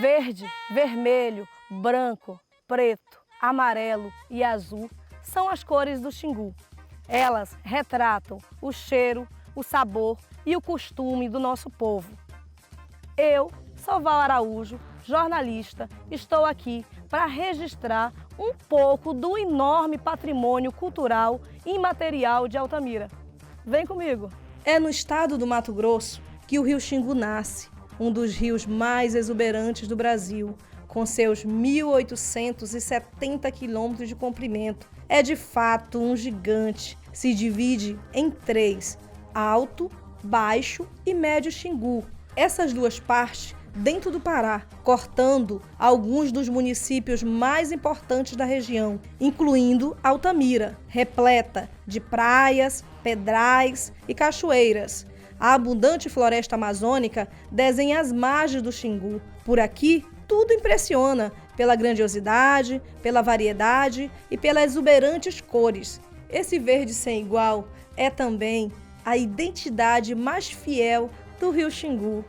Verde, vermelho, branco, preto, amarelo e azul são as cores do Xingu. Elas retratam o cheiro, o sabor e o costume do nosso povo. Eu, Soval Araújo, jornalista, estou aqui para registrar um pouco do enorme patrimônio cultural e imaterial de Altamira. Vem comigo! É no estado do Mato Grosso que o rio Xingu nasce, um dos rios mais exuberantes do Brasil, com seus 1.870 quilômetros de comprimento. É de fato um gigante, se divide em três: Alto, Baixo e Médio Xingu. Essas duas partes dentro do Pará, cortando alguns dos municípios mais importantes da região, incluindo Altamira, repleta de praias, pedrais e cachoeiras. A abundante floresta amazônica desenha as margens do Xingu. Por aqui, tudo impressiona pela grandiosidade, pela variedade e pelas exuberantes cores. Esse verde sem igual é também a identidade mais fiel do rio Xingu.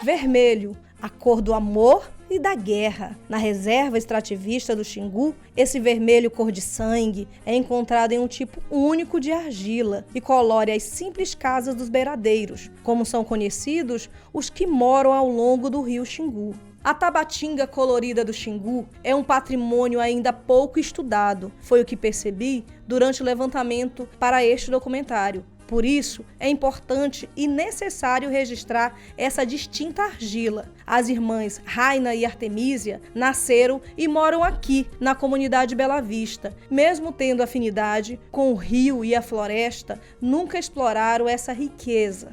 Vermelho, a cor do amor e da guerra. Na reserva extrativista do Xingu, esse vermelho cor de sangue é encontrado em um tipo único de argila e colore as simples casas dos beiradeiros, como são conhecidos os que moram ao longo do rio Xingu. A tabatinga colorida do Xingu é um patrimônio ainda pouco estudado, foi o que percebi durante o levantamento para este documentário. Por isso, é importante e necessário registrar essa distinta argila. As irmãs Raina e Artemísia nasceram e moram aqui, na comunidade Bela Vista. Mesmo tendo afinidade com o rio e a floresta, nunca exploraram essa riqueza.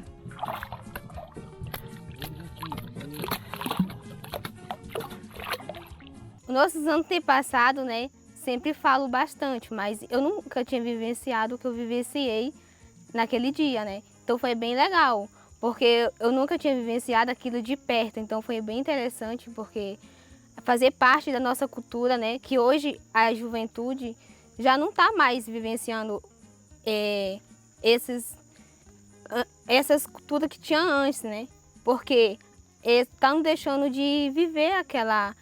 Nossos antepassados, sempre falo bastante, mas eu nunca tinha vivenciado o que eu vivenciei naquele dia, Então foi bem legal, porque eu nunca tinha vivenciado aquilo de perto, então foi bem interessante, porque fazer parte da nossa cultura, que hoje a juventude já não está mais vivenciando essas culturas que tinha antes, Porque estão deixando de viver aquela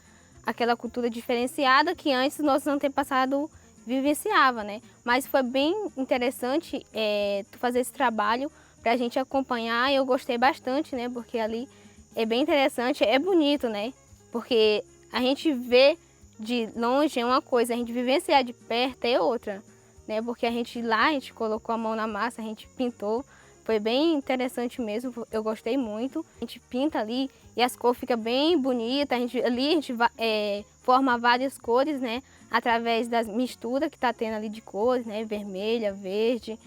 cultura diferenciada que antes nossos antepassados vivenciava, Mas foi bem interessante fazer esse trabalho para a gente acompanhar. Eu gostei bastante, Porque ali é bem interessante, é bonito, Porque a gente vê de longe é uma coisa, a gente vivenciar de perto é outra, Porque a gente colocou a mão na massa, a gente pintou. Foi bem interessante mesmo, eu gostei muito. A gente pinta ali e as cores ficam bem bonitas. A gente forma várias cores, através das misturas que está tendo ali de cores, vermelha, verde,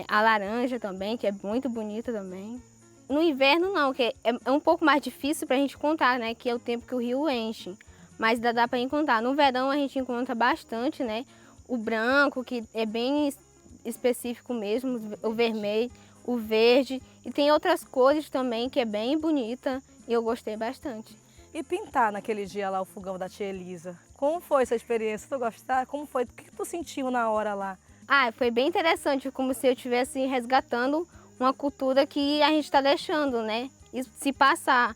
a laranja também, que é muito bonita também. No inverno não, que é um pouco mais difícil para a gente contar, que é o tempo que o rio enche, mas dá para encontrar. No verão a gente encontra bastante, o branco, que é bem específico mesmo, o vermelho, o verde, e tem outras cores também que é bem bonita e eu gostei bastante. E pintar naquele dia lá o fogão da tia Elisa? Como foi essa experiência? Tu gostou? Como foi? O que tu sentiu na hora lá? Foi bem interessante, como se eu estivesse resgatando uma cultura que a gente está deixando, Isso se passar.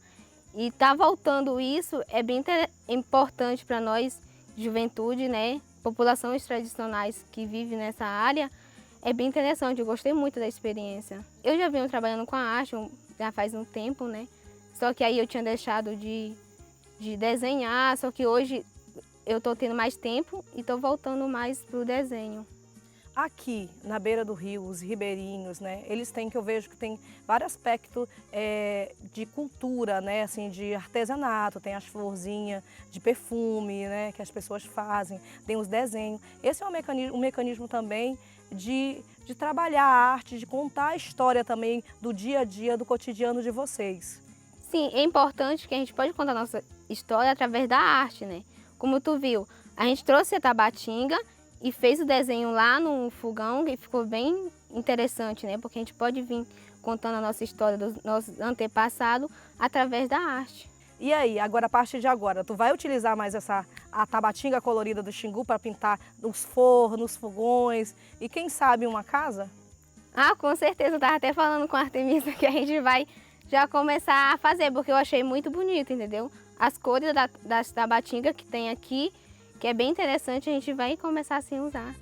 E tá voltando isso é bem importante para nós, juventude, populações tradicionais que vivem nessa área. É bem interessante, eu gostei muito da experiência. Eu já venho trabalhando com a arte já faz um tempo, Só que aí eu tinha deixado de desenhar, só que hoje eu estou tendo mais tempo e estou voltando mais para o desenho. Aqui, na beira do rio, os ribeirinhos, eles têm, que eu vejo que tem vários aspectos de cultura, assim, de artesanato, tem as florzinhas de perfume, que as pessoas fazem, tem os desenhos. Esse é um mecanismo também de trabalhar a arte, de contar a história também do dia a dia, do cotidiano de vocês. Sim, é importante que a gente pode contar a nossa história através da arte, Como tu viu, a gente trouxe a tabatinga e fez o desenho lá no fogão e ficou bem interessante, Porque a gente pode vir contando a nossa história dos nossos antepassados através da arte. E aí, agora a partir de agora, tu vai utilizar mais a tabatinga colorida do Xingu para pintar os fornos, fogões e quem sabe uma casa? Ah, com certeza, eu estava até falando com a Artemisa que a gente vai já começar a fazer, porque eu achei muito bonito, entendeu? As cores das tabatingas que tem aqui, que é bem interessante, a gente vai começar assim a usar.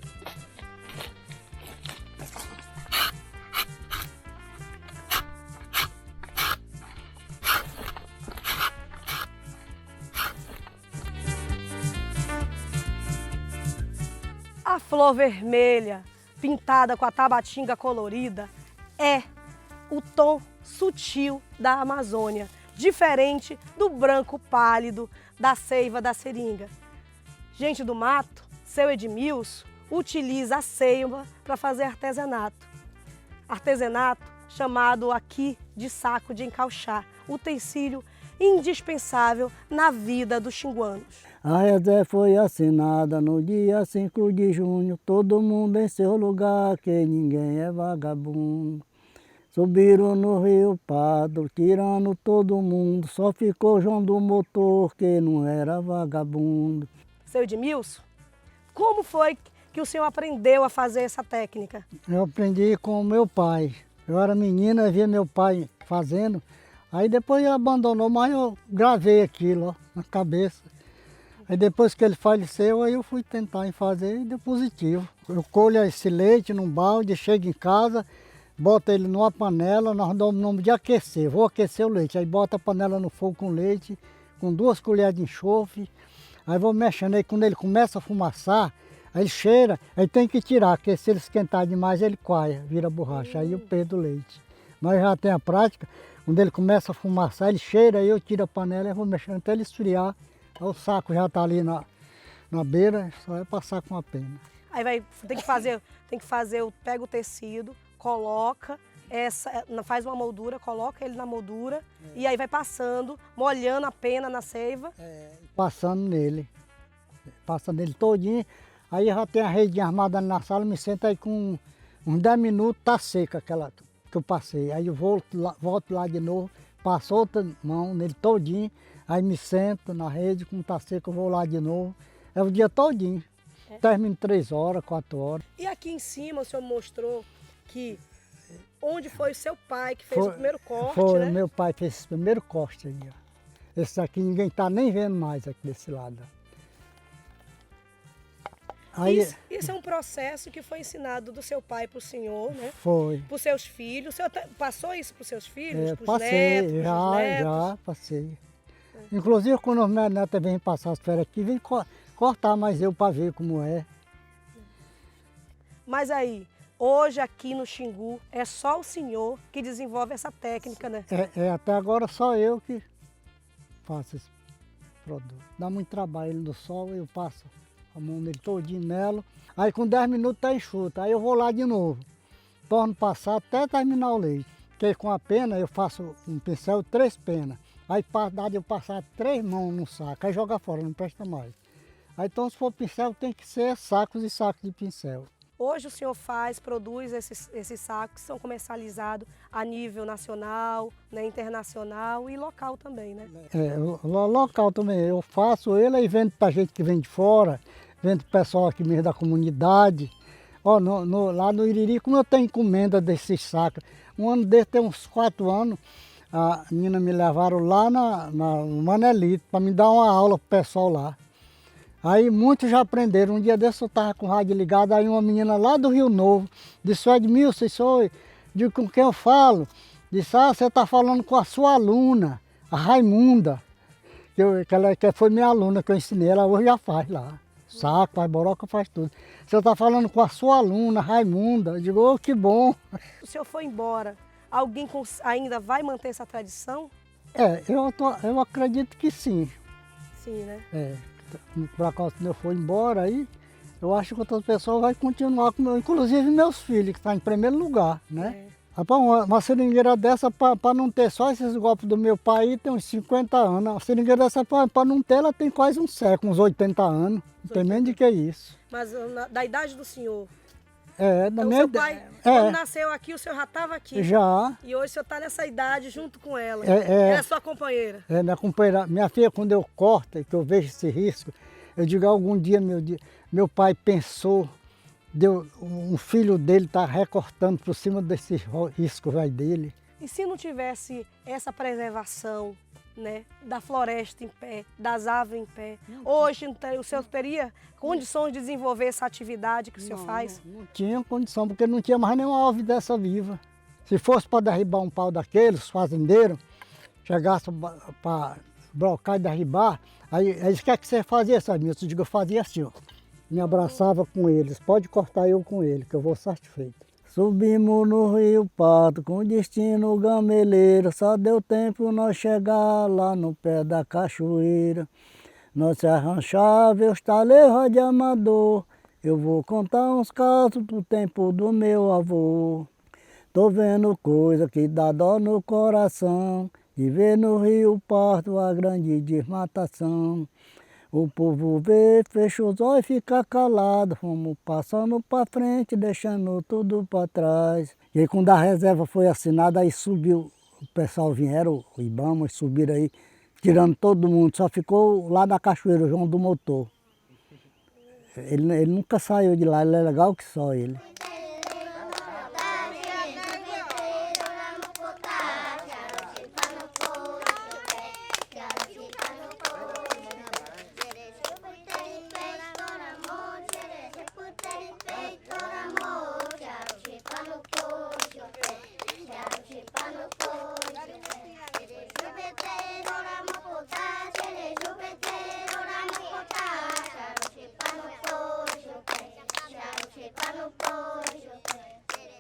A flor vermelha, pintada com a tabatinga colorida, é o tom sutil da Amazônia, diferente do branco pálido da seiva da seringa. Gente do mato, seu Edmilson, utiliza a seiva para fazer artesanato. Artesanato chamado aqui de saco de encauchar, utensílio indispensável na vida dos xinguanos. A reserva foi assinada no dia 5 de junho, todo mundo em seu lugar, que ninguém é vagabundo. Subiram no Rio Pardo, tirando todo mundo, só ficou João do Motor, que não era vagabundo. Seu Edmilson, como foi que o senhor aprendeu a fazer essa técnica? Eu aprendi com o meu pai. Eu era menina, via meu pai fazendo, aí depois ele abandonou, mas eu gravei aquilo ó, na cabeça. Aí depois que ele faleceu, aí eu fui tentar fazer e deu positivo. Eu colho esse leite num balde, chego em casa, boto ele numa panela, nós damos o nome de aquecer. Vou aquecer o leite, aí bota a panela no fogo com leite, com 2 colheres de enxofre. Aí vou mexendo, aí quando ele começa a fumaçar, aí ele cheira, aí tem que tirar, porque se ele esquentar demais ele coaia, vira borracha, aí eu perdo o leite. Mas já tem a prática, quando ele começa a fumaçar, ele cheira, aí eu tiro a panela e vou mexendo até ele esfriar. Aí o saco já está ali na beira, só é passar com a pena. Aí tem que fazer, pega o tecido, coloca, faz uma moldura, coloca ele na moldura e aí vai passando, molhando a pena na seiva. Passando nele todinho, aí já tem a rede armada ali na sala, me sento aí com uns 10 minutos, tá seca aquela que eu passei. Aí eu volto lá de novo, passo outra mão nele todinho, aí me sento na rede, como tá seco eu vou lá de novo. É o dia todinho, termino 3 horas, 4 horas. E aqui em cima o senhor mostrou que onde foi o seu pai que fez o primeiro corte, foi, né? Meu pai fez esse primeiro corte aí, ó. Esse aqui ninguém tá nem vendo mais aqui desse lado. Aí, isso é um processo que foi ensinado do seu pai para o senhor, né? Foi. Para os seus filhos. O senhor passou isso para os seus filhos? Para os Passei, netos? já passei. Inclusive quando os meus netos vêm passar as férias aqui, vem cortar mais eu para ver como é. Mas aí, hoje aqui no Xingu, é só o senhor que desenvolve essa técnica, né? Até agora só eu que faço esse produto. Dá muito trabalho no sol, eu passo a mão dele todinho nela. Aí com 10 minutos tá enxuto, aí eu vou lá de novo. Torno passar até terminar o leite. Porque com a pena eu faço um pincel, 3 penas. Aí dá de eu passar 3 mãos no saco, aí joga fora, não presta mais. Aí então se for pincel tem que ser sacos e sacos de pincel. Hoje o senhor produz esses sacos que são comercializados a nível nacional, né, internacional e local também, né? Local também. Eu faço ele e vendo para gente que vem de fora, vendo para o pessoal aqui mesmo da comunidade. Ó, lá no Iriri, como eu tenho encomenda desses sacos. Um ano desse, tem uns 4 anos, a menina me levaram lá no Manelito para me dar uma aula para o pessoal lá. Aí muitos já aprenderam. Um dia desse eu estava com o rádio ligado, aí uma menina lá do Rio Novo disse: Edmilson, isso oi. Digo, com quem eu falo? Disse: você está falando com a sua aluna, a Raimunda, que foi minha aluna que eu ensinei, ela hoje já faz lá. Saco, faz boroca, faz tudo. Você está falando com a sua aluna, Raimunda. Eu digo: que bom. O senhor foi embora, alguém ainda vai manter essa tradição? Eu acredito que sim. Sim, né? Por acaso, quando eu for embora aí, eu acho que outras pessoas vão continuar com inclusive meus filhos, que estão em primeiro lugar, né? Rapaz, uma seringueira dessa, para não ter só esses golpes do meu pai, tem uns 50 anos. A seringueira dessa, para não ter, ela tem quase um século, uns 80 anos. Não tem menos de que isso. Mas da idade do senhor? Então, minha seu pai, quando nasceu aqui, o senhor já estava aqui. Já. E hoje o senhor está nessa idade junto com ela. É. Ela é sua companheira. Minha companheira, minha filha, quando eu corto e que eu vejo esse risco, eu digo, algum dia meu pai pensou, um filho dele tá recortando por cima desse risco vai dele. E se não tivesse essa preservação, né, da floresta em pé, das aves em pé, hoje o senhor teria condições de desenvolver essa atividade que o senhor faz? Não tinha condição, porque não tinha mais nenhuma ave dessa viva. Se fosse para derribar um pau daqueles, fazendeiros, chegasse para brocar e derribar, aí eles querem que você fazia, sabe? Eu digo, eu fazia assim, ó. Me abraçava com eles, pode cortar eu com ele, que eu vou satisfeito. Subimos no Rio Pato com destino gameleiro, só deu tempo nós chegar lá no pé da cachoeira. Nós se arranchava, eu estaleiro de amador, eu vou contar uns casos do tempo do meu avô. Tô vendo coisa que dá dó no coração, de ver no Rio Pato a grande desmatação. O povo vê, fecha os olhos e fica calado, fomos passando para frente, deixando tudo para trás. E aí quando a reserva foi assinada, aí subiu, o pessoal vieram, o Ibama, subiram aí, tirando todo mundo, só ficou lá da cachoeira, o João do Motor. Ele nunca saiu de lá, ele é legal que só ele.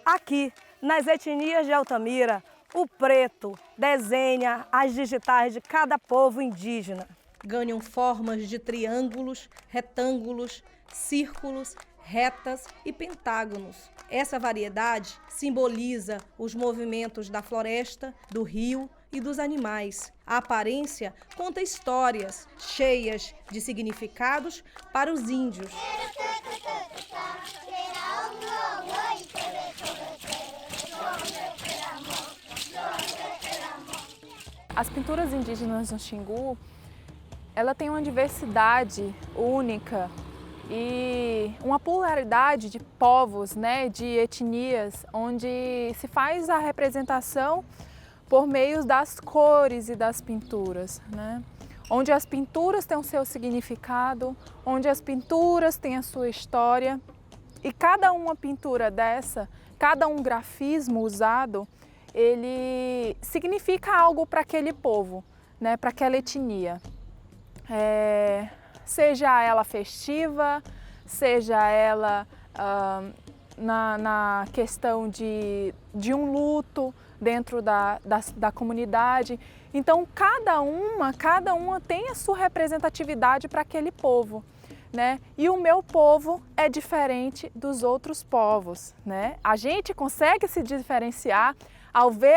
Aqui, nas etnias de Altamira, o preto desenha as digitais de cada povo indígena. Ganham formas de triângulos, retângulos, círculos, retas e pentágonos. Essa variedade simboliza os movimentos da floresta, do rio e dos animais. A aparência conta histórias cheias de significados para os índios. As pinturas indígenas no Xingu, ela tem uma diversidade única e uma pluralidade de povos, né, de etnias, onde se faz a representação por meio das cores e das pinturas, né? Onde as pinturas têm o seu significado, onde as pinturas têm a sua história e cada uma pintura dessa, cada um grafismo usado, ele significa algo para aquele povo, né, para aquela etnia. Seja ela festiva, seja ela na questão de um luto dentro da comunidade. Então, cada uma tem a sua representatividade para aquele povo, né? E o meu povo é diferente dos outros povos, né? A gente consegue se diferenciar ao ver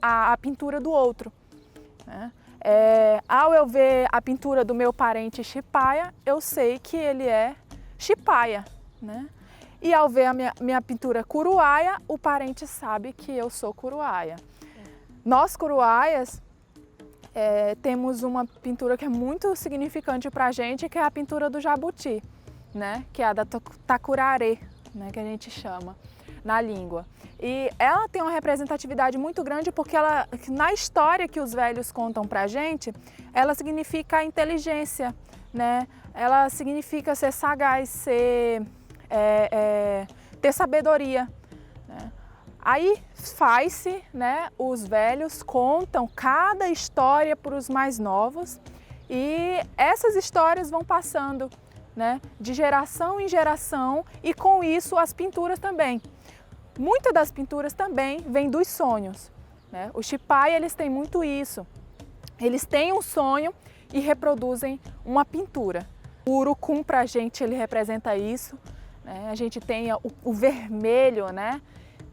a pintura do outro, né? Ao eu ver a pintura do meu parente Xipaia, eu sei que ele é Xipaia, né? E ao ver a minha pintura Curuaia, o parente sabe que eu sou Curuaia. Nós, Curuaias, temos uma pintura que é muito significante para a gente, que é a pintura do jabuti, né? Que é a da Tacuraré, né? Que a gente chama na língua. E ela tem uma representatividade muito grande porque na história que os velhos contam para a gente, ela significa inteligência, né? Ela significa ser sagaz, ter sabedoria, né? Aí faz-se, né? Os velhos contam cada história para os mais novos e essas histórias vão passando, né? De geração em geração e com isso as pinturas também. Muitas das pinturas também vêm dos sonhos, né? Os Xipaia, eles têm muito isso. Eles têm um sonho e reproduzem uma pintura. O urucum, para a gente, ele representa isso, né? A gente tem o vermelho, né?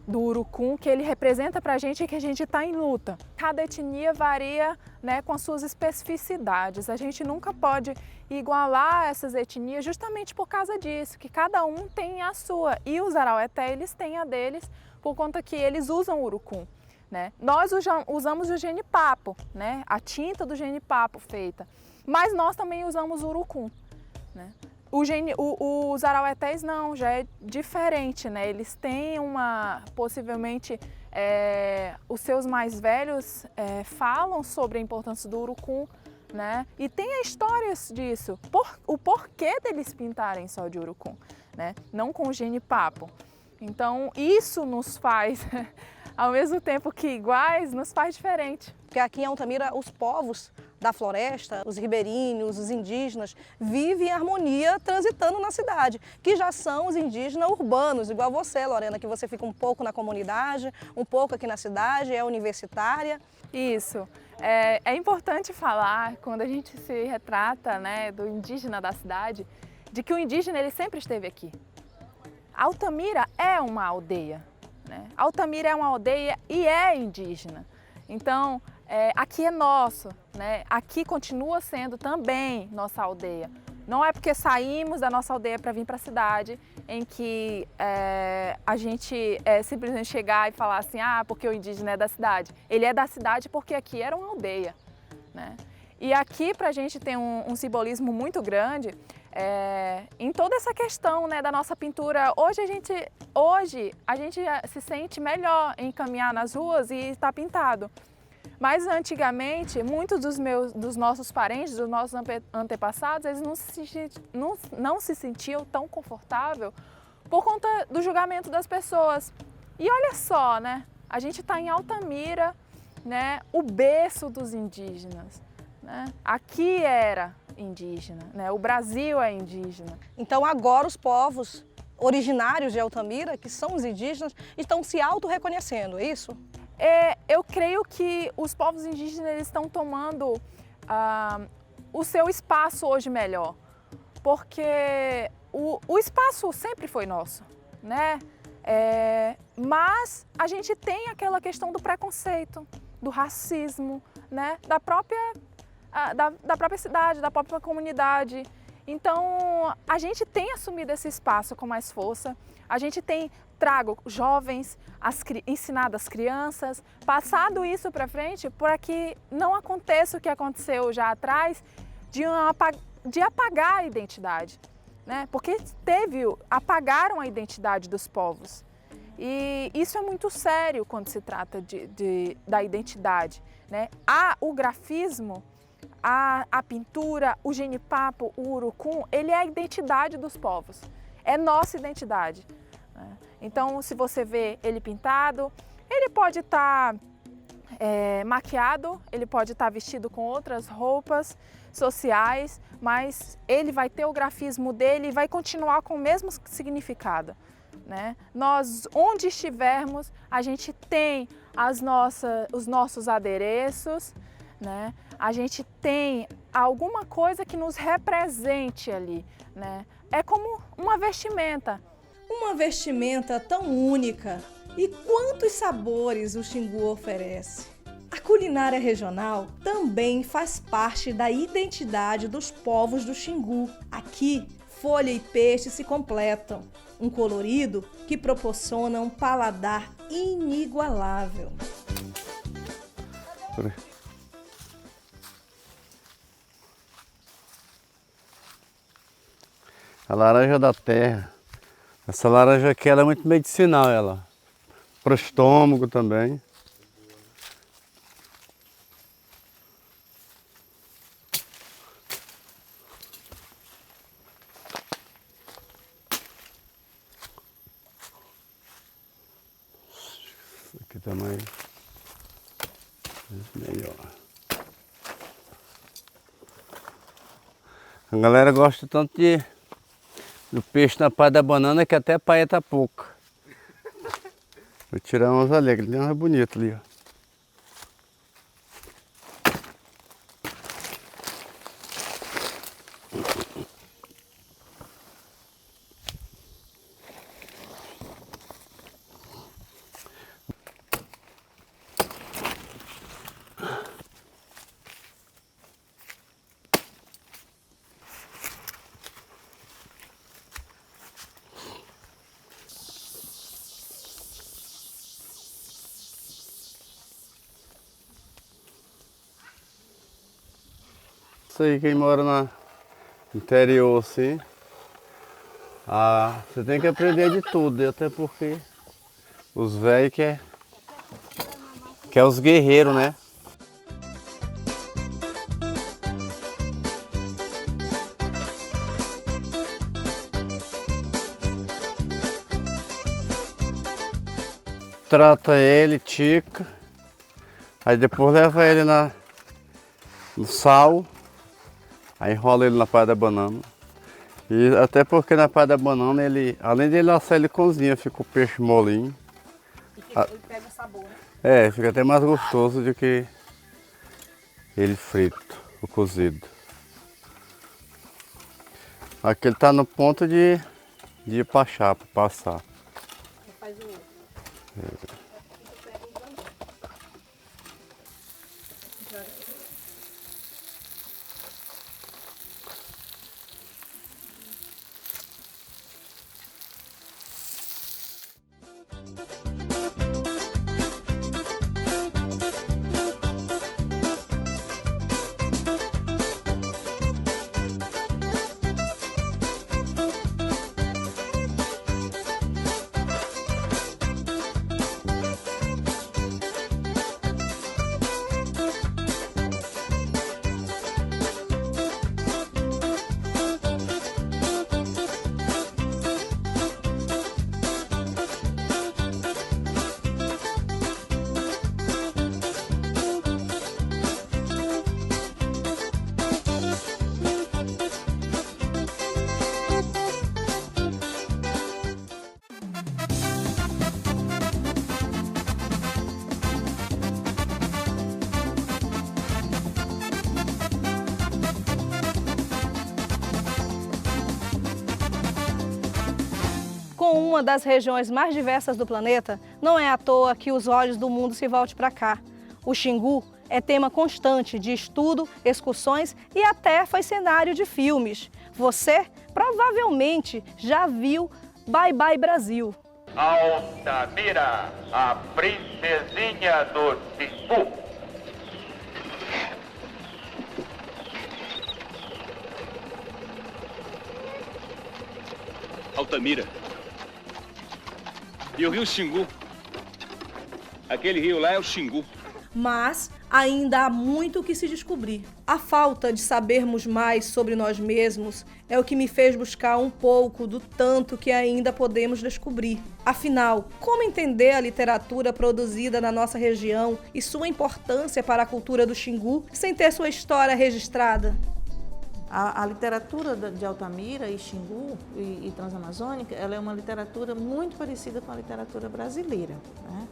do urucum que ele representa para a gente é que a gente está em luta. Cada etnia varia, né, com as suas especificidades. A gente nunca pode igualar essas etnias justamente por causa disso, que cada um tem a sua. E os araueté, eles têm a deles por conta que eles usam o urucum. Né? Nós usamos o genipapo, né? A tinta do genipapo feita, mas nós também usamos o urucum. Né? Os arauetés não, já é diferente, né? Eles têm possivelmente, os seus mais velhos falam sobre a importância do urucum, né? E tem histórias disso, o porquê deles pintarem só de urucum, né? Não com o genipapo. Então isso nos faz, ao mesmo tempo que iguais, nos faz diferente. Porque aqui em Altamira, os povos da floresta, os ribeirinhos, os indígenas, vivem em harmonia transitando na cidade, que já são os indígenas urbanos, igual você, Lorena, que você fica um pouco na comunidade, um pouco aqui na cidade, é universitária. Isso. É importante falar, quando a gente se retrata, né, do indígena da cidade, de que o indígena ele sempre esteve aqui. Altamira é uma aldeia, né? Altamira é uma aldeia e é indígena. Então, aqui é nosso, né? Aqui continua sendo também nossa aldeia. Não é porque saímos da nossa aldeia para vir para a cidade em que a gente simplesmente chegar e falar assim, porque o indígena é da cidade. Ele é da cidade porque aqui era uma aldeia, né? E aqui para a gente tem um simbolismo muito grande em toda essa questão, né, da nossa pintura. Hoje a gente se sente melhor em caminhar nas ruas e estar pintado. Mas antigamente, muitos dos nossos parentes, dos nossos antepassados, eles não se sentiam tão confortável por conta do julgamento das pessoas. E olha só, né? A gente está em Altamira, né? O berço dos indígenas, né? Aqui era indígena, né? O Brasil é indígena. Então agora os povos originários de Altamira, que são os indígenas, estão se auto-reconhecendo, é isso? Eu creio que os povos indígenas eles estão tomando o seu espaço hoje melhor, porque o espaço sempre foi nosso, né? Mas a gente tem aquela questão do preconceito, do racismo, né? Da própria cidade, da própria comunidade. Então, a gente tem assumido esse espaço com mais força, a gente tem trago jovens, ensinado as crianças, passado isso para frente para que não aconteça o que aconteceu já atrás de apagar a identidade, né? Porque apagaram a identidade dos povos. E isso é muito sério quando se trata da identidade, né? O grafismo, a pintura, o genipapo, o urucum, ele é a identidade dos povos, é nossa identidade. Né? Então, se você vê ele pintado, ele pode estar maquiado, ele pode estar vestido com outras roupas sociais, mas ele vai ter o grafismo dele e vai continuar com o mesmo significado. Né? Nós, onde estivermos, a gente tem os nossos adereços, né? A gente tem alguma coisa que nos represente ali, né? É como uma vestimenta. Uma vestimenta tão única. E quantos sabores o Xingu oferece? A culinária regional também faz parte da identidade dos povos do Xingu. Aqui, folha e peixe se completam. Um colorido que proporciona um paladar inigualável. A laranja da terra. Essa laranja aqui ela é muito medicinal, ela. Para o estômago também. Aqui também. Melhor. A galera gosta tanto do peixe na palha da banana que até a palha tá pouca. Vou tirar umas ali, aquele é bonito ali, ó. Isso aí, quem mora no interior assim, você tem que aprender de tudo, até porque os velhos que é os guerreiros, né? Trata ele, tica, aí depois leva ele no sal, aí enrola ele na palha da banana. E até porque na palha da banana, além de ele assar, ele cozinha, fica o peixe molinho. Ele pega o sabor, né? É, fica até mais gostoso do que ele frito, o cozido. Aqui ele tá no ponto de ir pra chapa, passar. Faz o outro. Com uma das regiões mais diversas do planeta, não é à toa que os olhos do mundo se voltem para cá. O Xingu é tema constante de estudo, excursões e até foi cenário de filmes. Você provavelmente já viu Bye Bye Brasil. Altamira, a princesinha do Xingu. Altamira. E o rio Xingu. Aquele rio lá é o Xingu. Mas ainda há muito o que se descobrir. A falta de sabermos mais sobre nós mesmos é o que me fez buscar um pouco do tanto que ainda podemos descobrir. Afinal, como entender a literatura produzida na nossa região e sua importância para a cultura do Xingu sem ter sua história registrada? A literatura de Altamira e Xingu e Transamazônica, ela é uma literatura muito parecida com a literatura brasileira, né?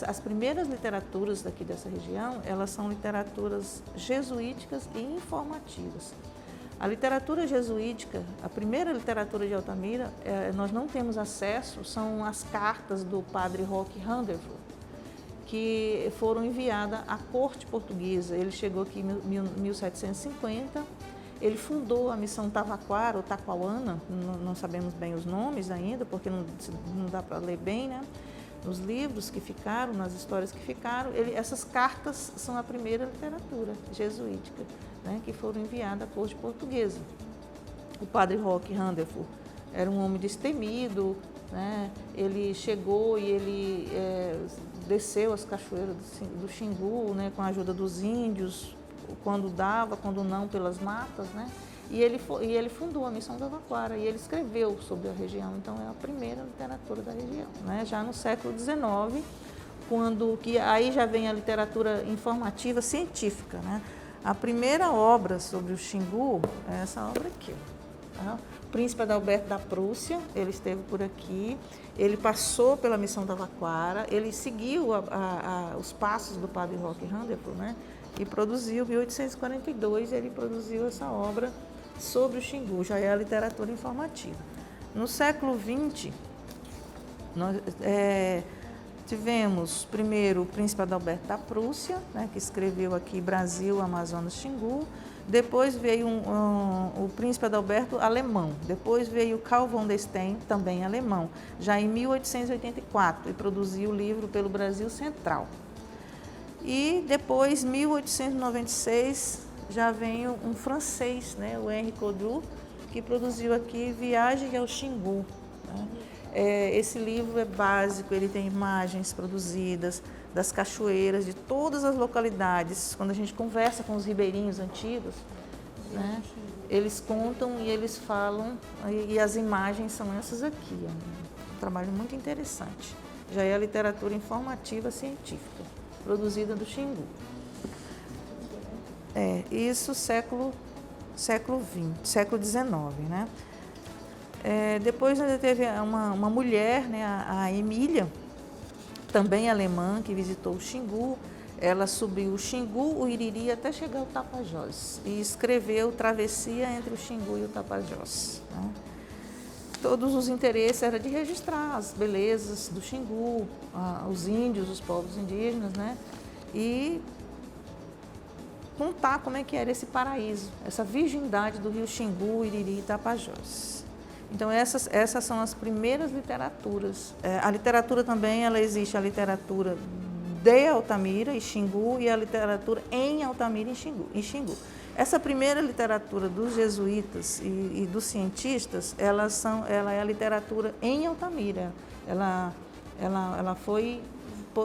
As primeiras literaturas daqui dessa região, elas são literaturas jesuíticas e informativas. A literatura jesuítica, a primeira literatura de Altamira, nós não temos acesso, são as cartas do padre Roque Randolph, que foram enviadas à corte portuguesa. Ele chegou aqui em 1750, ele fundou a missão Tavaquara ou Taquauana, não sabemos bem os nomes ainda, porque não dá para ler bem, né? Nos livros que ficaram, nas histórias que ficaram, essas cartas são a primeira literatura jesuítica, né, que foram enviadas à corte portuguesa. O padre Roque Randolph era um homem destemido, né? Ele chegou e ele desceu as cachoeiras do Xingu, né, com a ajuda dos índios, quando dava, quando não, pelas matas, né? E ele fundou a missão Tavaquara e ele escreveu sobre a região, então é a primeira literatura da região, né? Já no século XIX, aí já vem a literatura informativa científica, né? A primeira obra sobre o Xingu é essa obra aqui, tá? O príncipe Adalberto da Prússia, ele esteve por aqui, ele passou pela missão Tavaquara, ele seguiu os passos do padre Roque Randolph, né? E produziu, em 1842, ele produziu essa obra sobre o Xingu, já é a literatura informativa. No século XX, nós tivemos primeiro o príncipe Adalberto da Prússia, né, que escreveu aqui Brasil, Amazonas, Xingu. Depois veio o príncipe Adalberto alemão. Depois veio Carl von der Steen, também alemão, já em 1884, e produziu o livro Pelo Brasil Central. E depois, em 1896, já vem um francês, né, o Henri Caudrou, que produziu aqui Viagem ao Xingu. Né? Esse livro é básico, ele tem imagens produzidas das cachoeiras de todas as localidades. Quando a gente conversa com os ribeirinhos antigos, né, eles contam e eles falam, e as imagens são essas aqui. Um trabalho muito interessante. Já é a literatura informativa científica, produzida do Xingu. Isso século XIX, né? Depois teve uma mulher, né, a Emília, também alemã, que visitou o Xingu. Ela subiu o Xingu, o Iriri, até chegar ao Tapajós e escreveu Travessia entre o Xingu e o Tapajós. Né? Todos os interesses eram de registrar as belezas do Xingu, os índios, os povos indígenas, né? E contar como é que era esse paraíso, essa virgindade do rio Xingu, Iriri e Tapajós. Então essas são as primeiras literaturas. A literatura também, ela existe, a literatura de Altamira e Xingu e a literatura em Altamira e Xingu. Essa primeira literatura dos jesuítas e dos cientistas, ela é a literatura em Altamira. Ela foi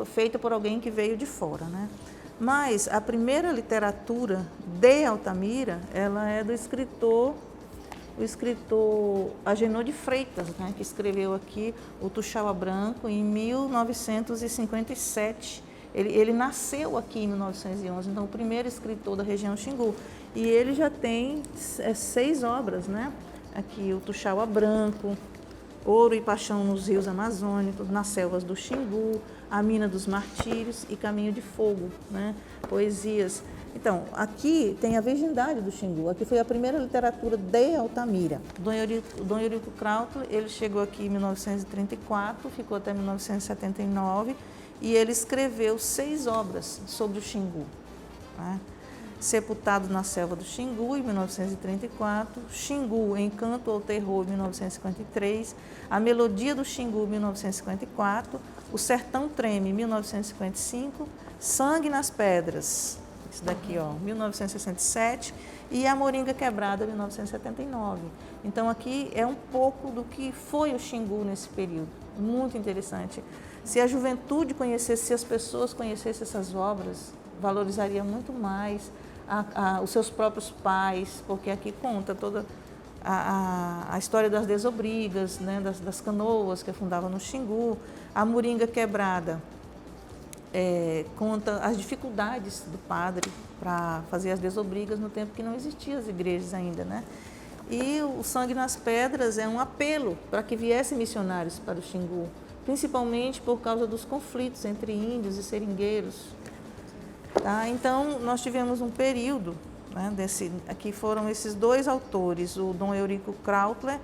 feita por alguém que veio de fora, né? Mas a primeira literatura de Altamira, ela é do escritor Agenor de Freitas, né, que escreveu aqui o Tuxaua Branco em 1957. Ele nasceu aqui em 1911, então o primeiro escritor da região Xingu. E ele já tem 6 obras, né? Aqui o Tuxaua Branco, Ouro e Paixão nos Rios Amazônicos, Nas Selvas do Xingu, A Mina dos Martírios e Caminho de Fogo, né? Poesias. Então, aqui tem a virgindade do Xingu. Aqui foi a primeira literatura de Altamira. Dom Eurico Krautler, ele chegou aqui em 1934, ficou até 1979, e ele escreveu 6 obras sobre o Xingu. Né? Sepultado na Selva do Xingu, em 1934, Xingu, Encanto ao Terror, em 1953, A Melodia do Xingu, em 1954, O Sertão Treme, em 1955, Sangue nas Pedras, isso daqui, ó, 1967, e A Moringa Quebrada, 1979. Então, aqui é um pouco do que foi o Xingu nesse período, muito interessante. Se a juventude conhecesse, se as pessoas conhecessem essas obras, valorizaria muito mais os seus próprios pais, porque aqui conta toda a história das desobrigas, né, das canoas que afundavam no Xingu. A Moringa Quebrada conta as dificuldades do padre para fazer as desobrigas no tempo que não existiam as igrejas ainda, né? E o Sangue nas Pedras é um apelo para que viessem missionários para o Xingu, principalmente por causa dos conflitos entre índios e seringueiros. Tá? Então, nós tivemos um período, né, aqui foram esses 2 autores, o Dom Eurico Krautler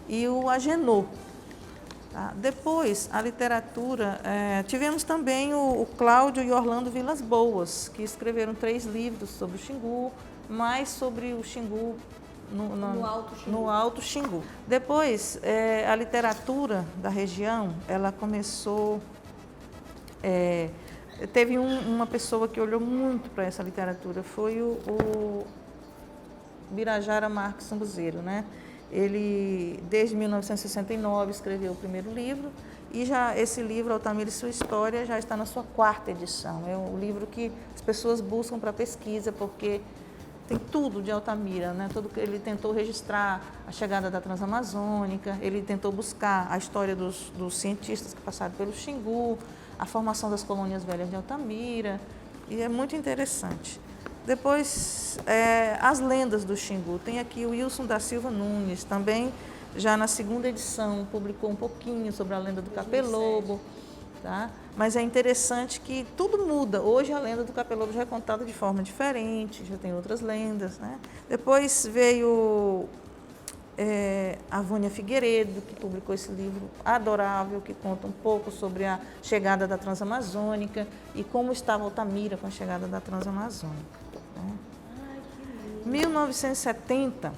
e o Agenor. Tá? Depois, a literatura, tivemos também o Cláudio e Orlando Vilas Boas, que escreveram 3 livros sobre o Xingu, mais sobre o Xingu no Alto Xingu. Depois, a literatura da região, ela começou... Teve uma pessoa que olhou muito para essa literatura, foi o Birajara Marques Sambuzeiro, né? Ele, desde 1969, escreveu o primeiro livro e já esse livro, Altamira e Sua História, já está na sua 4ª edição. É um livro que as pessoas buscam para pesquisa, porque tem tudo de Altamira, né? Ele tentou registrar a chegada da Transamazônica, ele tentou buscar a história dos cientistas que passaram pelo Xingu, a formação das colônias velhas de Altamira, e é muito interessante. Depois, as lendas do Xingu. Tem aqui o Wilson da Silva Nunes, também já na 2ª edição, publicou um pouquinho sobre a lenda do Capelobo. Tá? Mas é interessante que tudo muda. Hoje a lenda do Capelobo já é contada de forma diferente, já tem outras lendas. Né? Depois veio a Vânia Figueiredo, que publicou esse livro adorável, que conta um pouco sobre a chegada da Transamazônica e como estava Altamira com a chegada da Transamazônica. Né? 1970,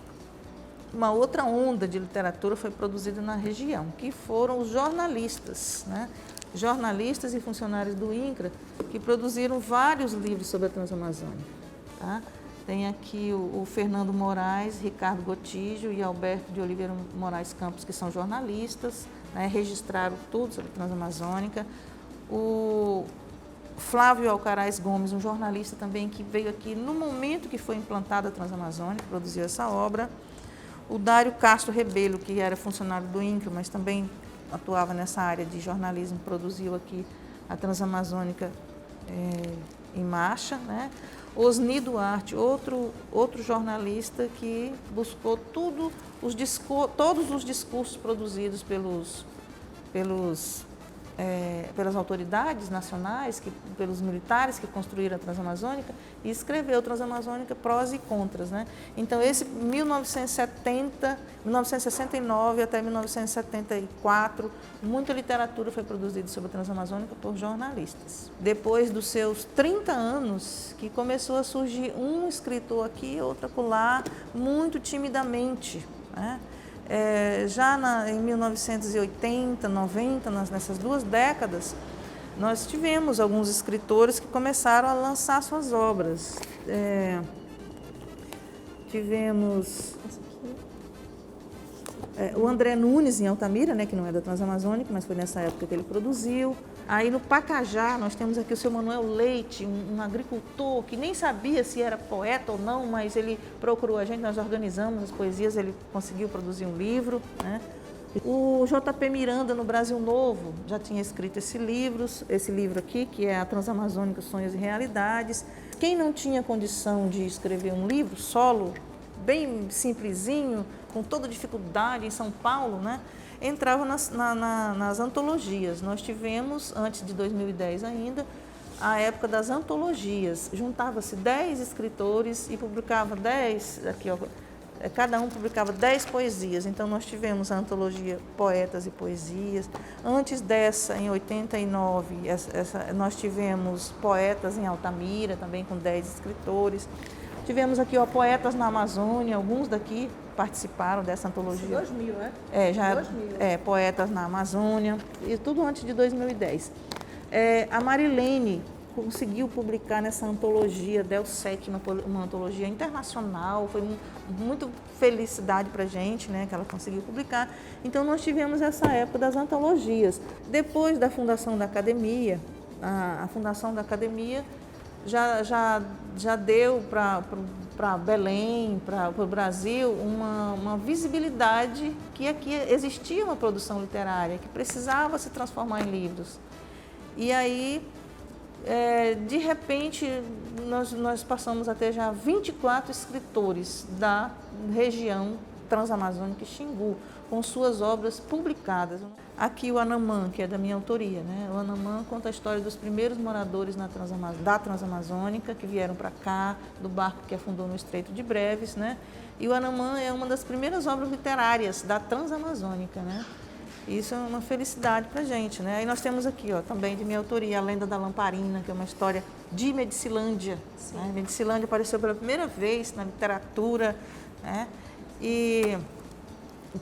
uma outra onda de literatura foi produzida na região, que foram os jornalistas, né? Jornalistas e funcionários do INCRA, que produziram vários livros sobre a Transamazônica. Tá? Tem aqui o Fernando Moraes, Ricardo Gotígio e Alberto de Oliveira Moraes Campos, que são jornalistas, né, registraram tudo sobre a Transamazônica. O Flávio Alcaraz Gomes, um jornalista também que veio aqui no momento que foi implantada a Transamazônica, produziu essa obra. O Dário Castro Rebelo, que era funcionário do INCRA, mas também atuava nessa área de jornalismo, produziu aqui a Transamazônica em marcha, né? Osni Duarte, outro jornalista que buscou todos os discursos produzidos pelas autoridades nacionais, pelos militares que construíram a Transamazônica, e escreveu Transamazônica prós e contras, né? Então, esse 1969 até 1974, muita literatura foi produzida sobre a Transamazônica por jornalistas. Depois dos seus 30 anos, que começou a surgir um escritor aqui, outro acolá, muito timidamente, né? Em 1980, 90, nessas 2 décadas, nós tivemos alguns escritores que começaram a lançar suas obras. Tivemos o André Nunes, em Altamira, né, que não é da Transamazônica, mas foi nessa época que ele produziu. Aí no Pacajá, nós temos aqui o seu Manuel Leite, um agricultor que nem sabia se era poeta ou não, mas ele procurou a gente, nós organizamos as poesias, ele conseguiu produzir um livro, né? O J.P. Miranda, no Brasil Novo, já tinha escrito esse livro aqui, que é a Transamazônica, Sonhos e Realidades. Quem não tinha condição de escrever um livro solo, bem simplesinho, com toda dificuldade, em São Paulo, né, entrava nas antologias. Nós tivemos, antes de 2010 ainda, a época das antologias. Juntava-se 10 escritores e publicava 10, cada um publicava 10 poesias. Então, nós tivemos a antologia Poetas e Poesias. Antes dessa, em 89, nós tivemos Poetas em Altamira, também com 10 escritores. Tivemos aqui Poetas na Amazônia, alguns daqui participaram dessa antologia. 2000, né? Poetas na Amazônia, e tudo antes de 2010. A Marilene conseguiu publicar nessa antologia Delsec, uma antologia internacional, foi muito felicidade para a gente, né, que ela conseguiu publicar. Então, nós tivemos essa época das antologias. Depois da fundação da Academia, a fundação da Academia já deu para Belém, para o Brasil, uma visibilidade que aqui existia uma produção literária, que precisava se transformar em livros. E aí, de repente, nós passamos a ter já 24 escritores da região transamazônica e Xingu, com suas obras publicadas. Aqui o Anamã, que é da minha autoria, né? O Anamã conta a história dos primeiros moradores da Transamazônica, que vieram para cá, do barco que afundou no Estreito de Breves, né? E o Anamã é uma das primeiras obras literárias da Transamazônica, né? Isso é uma felicidade para a gente, né? E nós temos aqui, também de minha autoria, A Lenda da Lamparina, que é uma história de Medicilândia. Né? Medicilândia apareceu pela primeira vez na literatura, né? E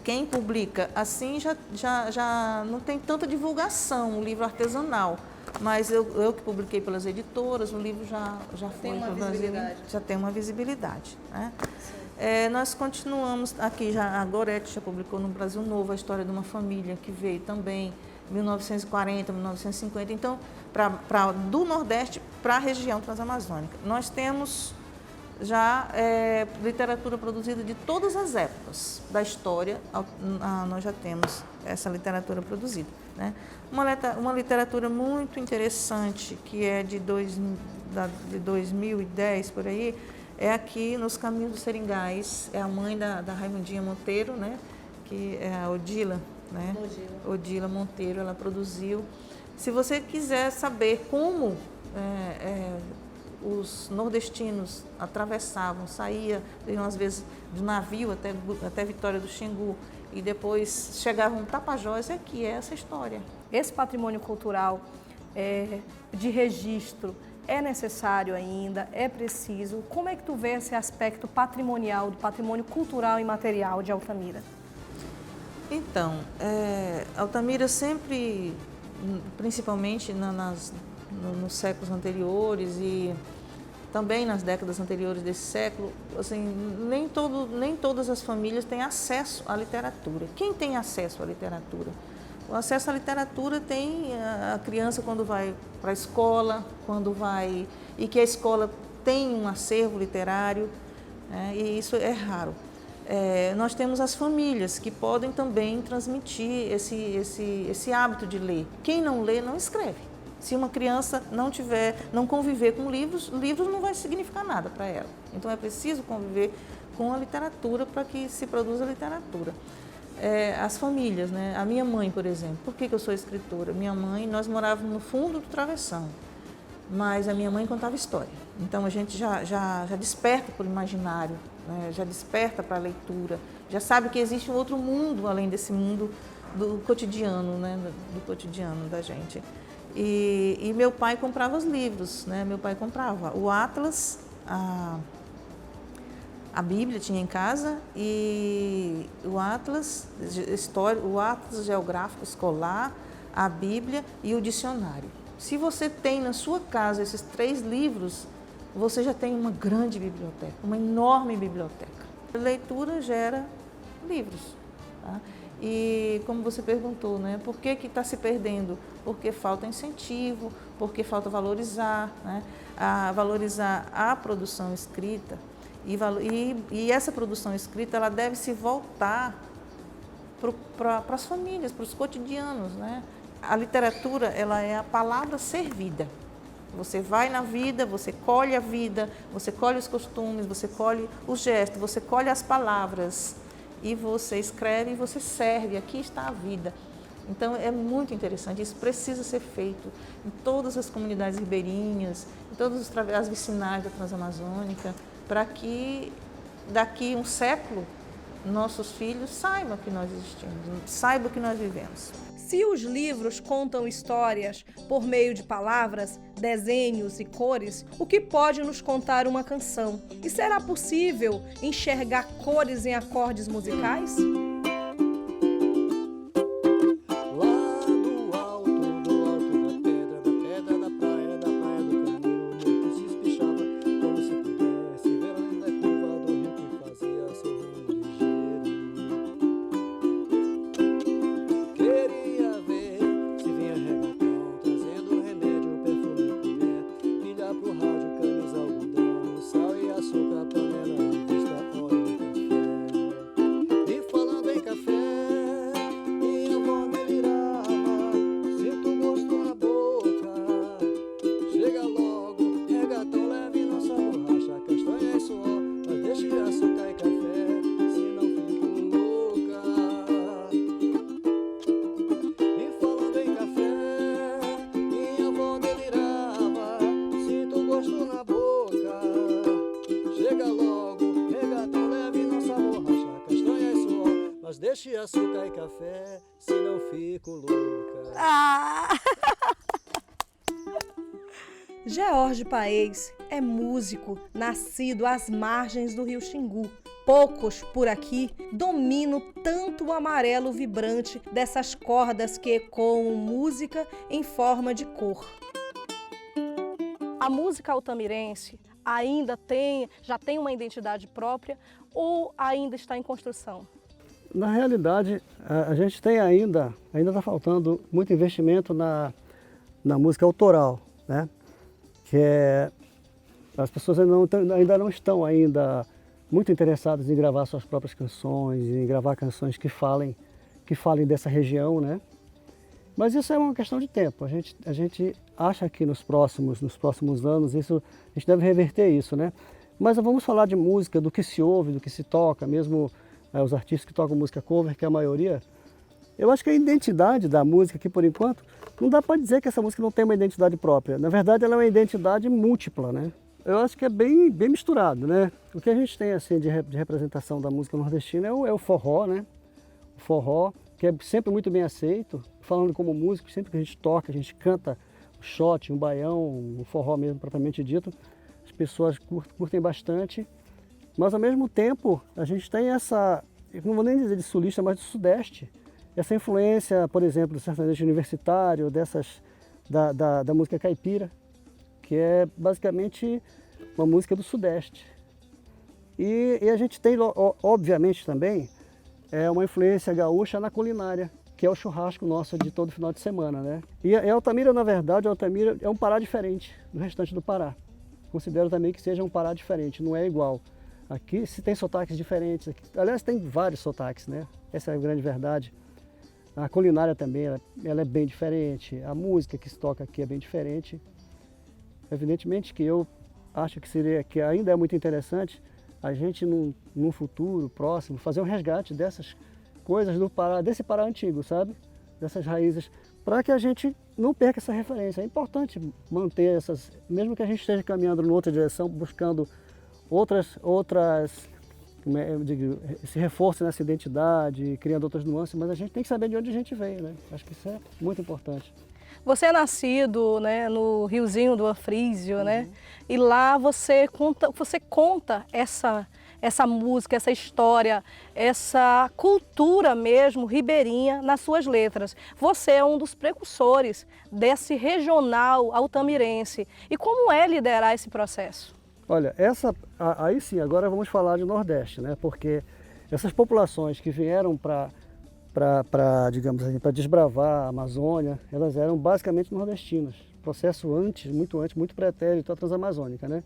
quem publica assim já não tem tanta divulgação, o livro artesanal. Mas eu que publiquei pelas editoras, o livro já foi para o Brasil, já tem uma visibilidade. Né? Nós continuamos aqui, a Gorete já publicou no Brasil Novo a história de uma família que veio também em 1940, 1950, então, do Nordeste para a região transamazônica. Nós temos já literatura produzida de todas as épocas da história, nós já temos essa literatura produzida. Né? Uma literatura muito interessante, que é de 2010, por aí, é aqui Nos Caminhos dos Seringais, é a mãe da Raimundinha Monteiro, né? Que é a Odila, né? Odila Monteiro, ela produziu. Se você quiser saber como os nordestinos atravessavam, saíam às vezes do navio até Vitória do Xingu e depois chegavam no Tapajós, aqui é essa história. Esse patrimônio cultural de registro é necessário ainda, é preciso. Como é que tu vê esse aspecto patrimonial, do patrimônio cultural e material de Altamira? Então, Altamira sempre, principalmente nos séculos anteriores e também nas décadas anteriores desse século, assim, nem todas as famílias têm acesso à literatura. Quem tem acesso à literatura? O acesso à literatura tem a criança quando vai para a escola, e que a escola tem um acervo literário, né, e isso é raro. Nós temos as famílias que podem também transmitir esse hábito de ler. Quem não lê, não escreve. Se uma criança não conviver com livros não vai significar nada para ela. Então é preciso conviver com a literatura para que se produza literatura. As famílias, né? A minha mãe, por exemplo, por que eu sou escritora? Minha mãe, nós morávamos no fundo do travessão, mas a minha mãe contava história. Então a gente já desperta para o imaginário, né? Já desperta para a leitura, já sabe que existe um outro mundo além desse mundo do cotidiano, né? Do cotidiano da gente. E meu pai comprava os livros, né? Meu pai comprava o Atlas, a Bíblia tinha em casa, e o Atlas Geográfico Escolar, a Bíblia e o dicionário. Se você tem na sua casa esses 3 livros, você já tem uma grande biblioteca, uma enorme biblioteca. A leitura gera livros, tá? E como você perguntou, né, por que está se perdendo? Porque falta incentivo, porque falta valorizar, né, valorizar a produção escrita. E essa produção escrita ela deve se voltar para as famílias, para os cotidianos, né? A literatura ela é a palavra servida. Você vai na vida, você colhe a vida, você colhe os costumes, você colhe os gestos, você colhe as palavras. E você escreve e você serve, aqui está a vida. Então é muito interessante, isso precisa ser feito em todas as comunidades ribeirinhas, em todas as vicinais da Transamazônica, para que daqui um século nossos filhos saibam que nós existimos, saibam que nós vivemos. Se os livros contam histórias por meio de palavras, desenhos e cores, o que pode nos contar uma canção? E será possível enxergar cores em acordes musicais? Deixe açúcar e café, se não fico louca. George Paes é músico, nascido às margens do rio Xingu. Poucos por aqui dominam tanto o amarelo vibrante dessas cordas que ecoam música em forma de cor. A música altamirense já tem uma identidade própria ou ainda está em construção? Na realidade, a gente tem ainda está faltando muito investimento na música autoral, né? Que as pessoas ainda não estão muito interessadas em gravar suas próprias canções, em gravar canções que falem dessa região, né? Mas isso é uma questão de tempo. A gente acha que nos próximos anos a gente deve reverter isso, né? Mas vamos falar de música, do que se ouve, do que se toca, mesmo os artistas que tocam música cover, que é a maioria. Eu acho que a identidade da música aqui, por enquanto, não dá para dizer que essa música não tem uma identidade própria. Na verdade, ela é uma identidade múltipla, né? Eu acho que é bem misturado, né? O que a gente tem assim de representação da música nordestina é o forró, né? O forró, que é sempre muito bem aceito. Falando como músico, sempre que a gente toca, a gente canta o shot, um baião, o forró mesmo propriamente dito, as pessoas curtem bastante. Mas ao mesmo tempo, a gente tem essa, não vou nem dizer de sulista, mas do sudeste, essa influência, por exemplo, do sertanejo universitário, da música caipira, que é basicamente uma música do Sudeste. E a gente tem, obviamente, também uma influência gaúcha na culinária, que é o churrasco nosso de todo final de semana, né? E Altamira, na verdade, Altamira é um Pará diferente do restante do Pará. Considero também que seja um Pará diferente, não é igual. Aqui se tem sotaques diferentes, aqui, aliás, tem vários sotaques, né? Essa é a grande verdade. A culinária também, ela é bem diferente, a música que se toca aqui é bem diferente. Evidentemente que eu acho que ainda é muito interessante a gente, num futuro próximo, fazer um resgate dessas coisas do Pará, desse Pará antigo, sabe? Dessas raízes, para que a gente não perca essa referência. É importante manter essas, mesmo que a gente esteja caminhando em outra direção, buscando outras eu digo, esse reforço nessa identidade, criando outras nuances, mas a gente tem que saber de onde a gente veio, né? Acho que isso é muito importante. Você é nascido, né, no riozinho do Anfrísio, né? E lá você conta essa música, essa história, essa cultura mesmo ribeirinha nas suas letras. Você é um dos precursores desse regional altamirense. E como é liderar esse processo? Olha, aí sim, agora vamos falar de Nordeste, né? Porque essas populações que vieram para digamos assim, para desbravar a Amazônia, elas eram basicamente nordestinas. Processo muito pretérito à Transamazônica, né?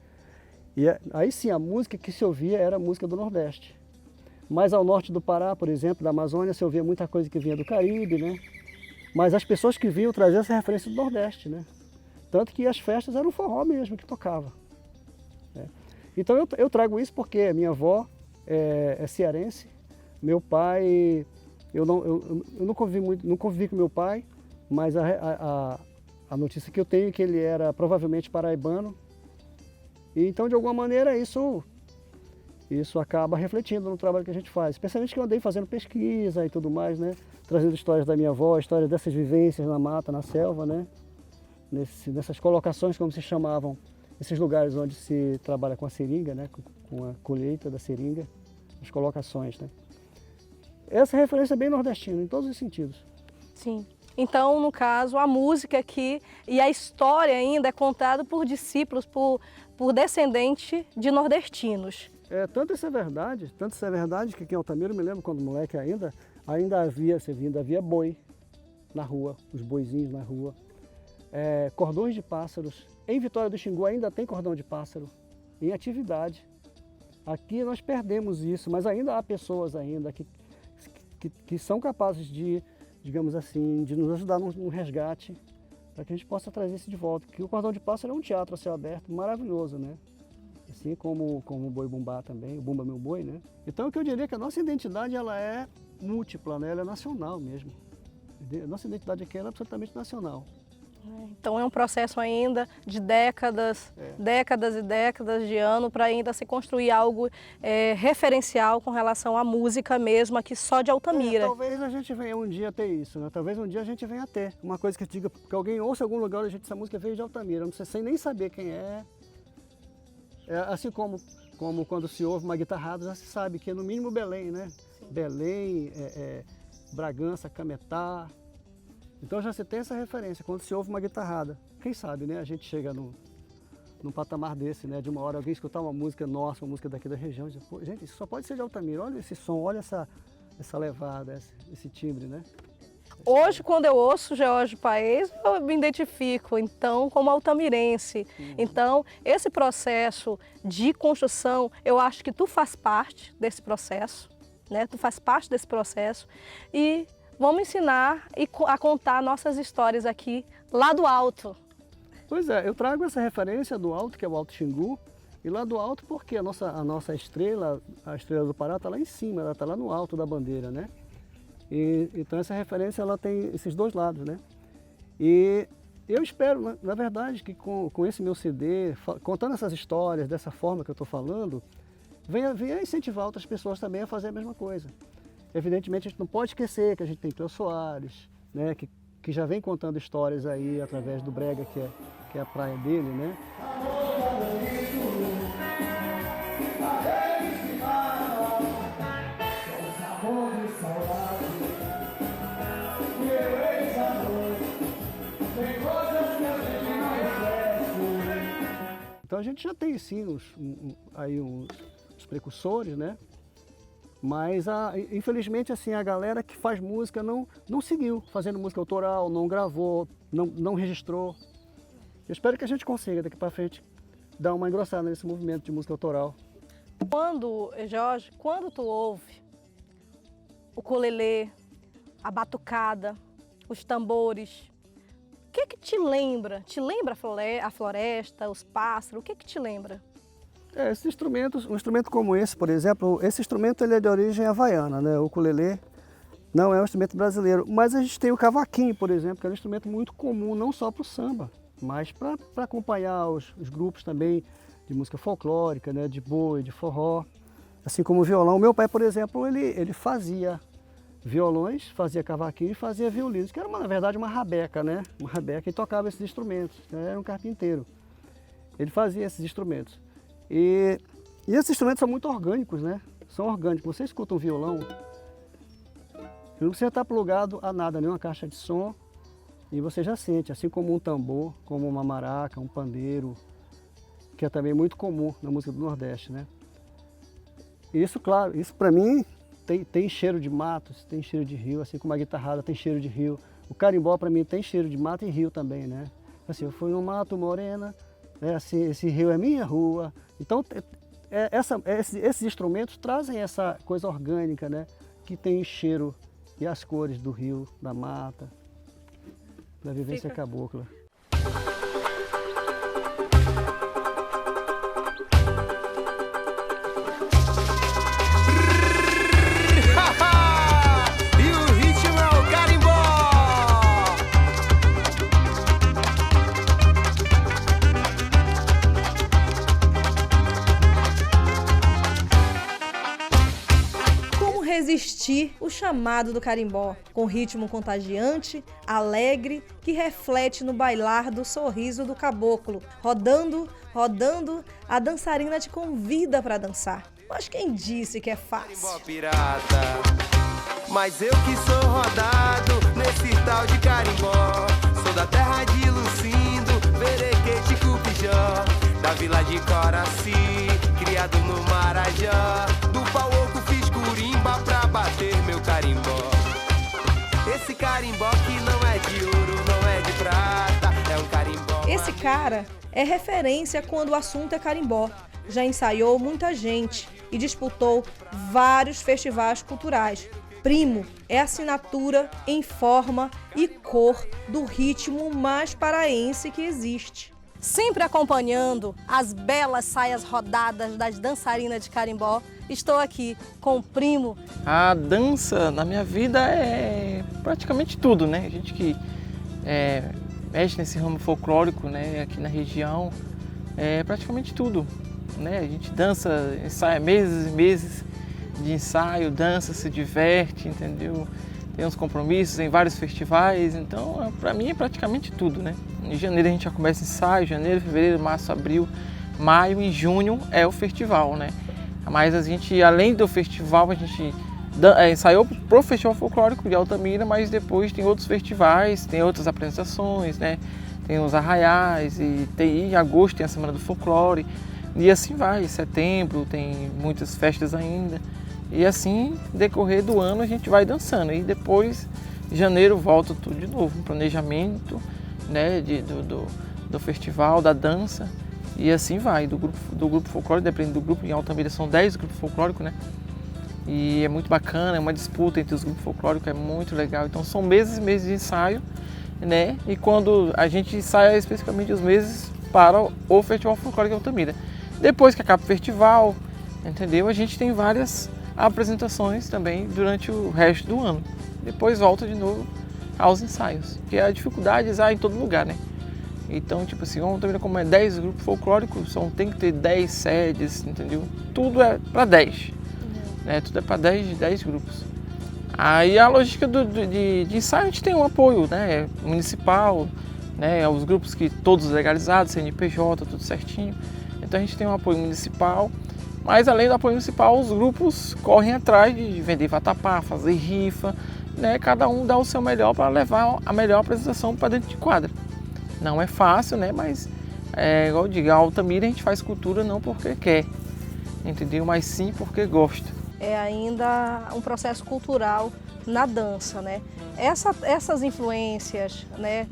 E aí sim, a música que se ouvia era a música do Nordeste. Mas ao norte do Pará, por exemplo, da Amazônia, se ouvia muita coisa que vinha do Caribe, né? Mas as pessoas que vinham traziam essa referência do Nordeste, né? Tanto que as festas eram o forró mesmo que tocava. Né? Então eu trago isso porque a minha avó é cearense, meu pai... Eu não convivi com meu pai, mas a notícia que eu tenho é que ele era provavelmente paraibano. E então, de alguma maneira, isso acaba refletindo no trabalho que a gente faz. Especialmente que eu andei fazendo pesquisa e tudo mais, né? Trazendo histórias da minha avó, histórias dessas vivências na mata, na selva, né? Nessas colocações, como se chamavam, esses lugares onde se trabalha com a seringa, né? Com a colheita da seringa, as colocações, né? Essa referência é bem nordestina, em todos os sentidos. Sim. Então, no caso, a música aqui e a história ainda é contada por discípulos, por descendentes de nordestinos. Tanto isso é verdade que aqui em Altamira, eu me lembro quando moleque ainda havia boi na rua, os boizinhos na rua. Cordões de pássaros. Em Vitória do Xingu ainda tem cordão de pássaro em atividade. Aqui nós perdemos isso, mas ainda há pessoas ainda que são capazes de, digamos assim, de nos ajudar no resgate, para que a gente possa trazer isso de volta. Porque o Cordão de Pássaro é um teatro a céu aberto maravilhoso, né? Assim como o Boi Bumbá também, o Bumba Meu Boi, né? Então, o que eu diria é que a nossa identidade ela é múltipla, né? Ela é nacional mesmo. A nossa identidade aqui é absolutamente nacional. Então é um processo ainda de décadas e décadas de ano para ainda se construir algo referencial com relação à música mesmo aqui só de Altamira. Talvez a gente venha um dia ter isso, né? Talvez um dia a gente venha ter uma coisa que diga que alguém ouça em algum lugar, essa música veio de Altamira, não sei sem nem saber quem é. Assim como quando se ouve uma guitarrada, já se sabe que é no mínimo Belém, né? Sim. Belém, Bragança, Cametá. Então já se tem essa referência, quando se ouve uma guitarrada. Quem sabe, né? A gente chega num patamar desse, né? De uma hora alguém escutar uma música nossa, uma música daqui da região, e diz, pô, gente, isso só pode ser de Altamira. Olha esse som, olha essa levada, esse timbre, né? Hoje, quando eu ouço Geórgio Paes, eu me identifico, então, como altamirense. Então, esse processo de construção, eu acho que tu faz parte desse processo, né? Tu faz parte desse processo e vamos ensinar a contar nossas histórias aqui, lá do alto. Pois é, eu trago essa referência do alto, que é o Alto Xingu, e lá do alto porque a nossa estrela, a estrela do Pará, está lá em cima, ela está lá no alto da bandeira, né? Então essa referência ela tem esses dois lados, né? E eu espero, na verdade, que com esse meu CD, contando essas histórias dessa forma que eu estou falando, venha incentivar outras pessoas também a fazer a mesma coisa. Evidentemente a gente não pode esquecer que a gente tem Cleo Soares, né? Que já vem contando histórias aí através do brega, que é a praia dele, né? Então a gente já tem sim aí os precursores, né? Mas infelizmente assim, a galera que faz música não seguiu fazendo música autoral, não gravou, não registrou. Eu espero que a gente consiga daqui para frente dar uma engrossada nesse movimento de música autoral. Jorge, quando tu ouve o ukulele, a batucada, os tambores, o que te lembra? Te lembra a floresta, os pássaros? O que te lembra? Esses instrumentos, um instrumento como esse, por exemplo, esse instrumento ele é de origem havaiana, né? O ukulele não é um instrumento brasileiro, mas a gente tem o cavaquinho, por exemplo, que é um instrumento muito comum, não só para o samba, mas para acompanhar os grupos também de música folclórica, né? De boi, de forró, assim como o violão. Meu pai, por exemplo, ele fazia violões, fazia cavaquinho e fazia violinos, que era, na verdade, uma rabeca, né? Uma rabeca, e tocava esses instrumentos, né? Era um carpinteiro. Ele fazia esses instrumentos. E esses instrumentos são muito orgânicos, né? São orgânicos. Você escuta um violão, não precisa estar plugado a nada, nenhuma caixa de som, e você já sente, assim como um tambor, como uma maraca, um pandeiro, que é também muito comum na música do Nordeste, né? Isso, claro, isso para mim tem cheiro de matos, tem cheiro de rio, assim como a guitarrada tem cheiro de rio. O carimbó para mim tem cheiro de mato e rio também, né? Assim, eu fui no mato morena, assim, esse rio é minha rua. Então, esses instrumentos trazem essa coisa orgânica, né? Que tem o cheiro e as cores do rio, da mata, da vivência cabocla. Resistir o chamado do carimbó, com ritmo contagiante, alegre, que reflete no bailar do sorriso do caboclo. Rodando, rodando, a dançarina te convida para dançar. Mas quem disse que é fácil? Pirata, mas eu que sou rodado nesse tal de carimbó. Sou da terra de Lucindo, Verequete, Cupijó, da vila de Coraci, criado no Marajó. Do pau oco fiz curimba pra bater meu carimbó. Esse carimbó que não é de ouro, não é de prata, é um carimbó. Esse cara é referência quando o assunto é carimbó. Já ensaiou muita gente e disputou vários festivais culturais. Primo é assinatura em forma e cor do ritmo mais paraense que existe. Sempre acompanhando as belas saias rodadas das dançarinas de carimbó, estou aqui com o Primo. A dança na minha vida é praticamente tudo, né? A gente que mexe nesse ramo folclórico, né, aqui na região, é praticamente tudo, né? A gente dança, ensaia meses e meses de ensaio, dança, se diverte, entendeu? Tem uns compromissos em vários festivais, então para mim é praticamente tudo, né? Em janeiro a gente já começa ensaio, janeiro, fevereiro, março, abril, maio e junho é o festival, né? Mas a gente, além do festival, a gente ensaiou pro Festival Folclórico de Altamira, mas depois tem outros festivais, tem outras apresentações, né? Tem os arraiais e em agosto tem a Semana do Folclore e assim vai, em setembro tem muitas festas ainda. E assim, no decorrer do ano, a gente vai dançando. E depois, em janeiro, volta tudo de novo. Um planejamento, né, do festival, da dança. E assim vai, do grupo folclórico, dependendo do grupo. Em Altamira são 10 grupos folclóricos, né? E é muito bacana, é uma disputa entre os grupos folclóricos, é muito legal. Então são meses e meses de ensaio, né? E quando a gente ensaia especificamente os meses para o Festival Folclórico de Altamira. Depois que acaba o festival, entendeu? A gente tem várias apresentações também durante o resto do ano. Depois volta de novo aos ensaios, que a dificuldade é em todo lugar, né? Então, tipo assim, também como é 10 grupos folclóricos, tem que ter 10 sedes, entendeu? Tudo é para 10, né? Tudo é para 10 grupos. Aí a logística de ensaio, a gente tem um apoio, né, municipal, né, os grupos que todos legalizados, CNPJ, tudo certinho. Então a gente tem um apoio municipal. Mas além do apoio municipal, os grupos correm atrás de vender vatapá, fazer rifa, né? Cada um dá o seu melhor para levar a melhor apresentação para dentro de quadra. Não é fácil, né? Mas igual eu digo, a Altamira a gente faz cultura não porque quer, entendeu? Mas sim porque gosta. É ainda um processo cultural na dança, né? Essas influências, né,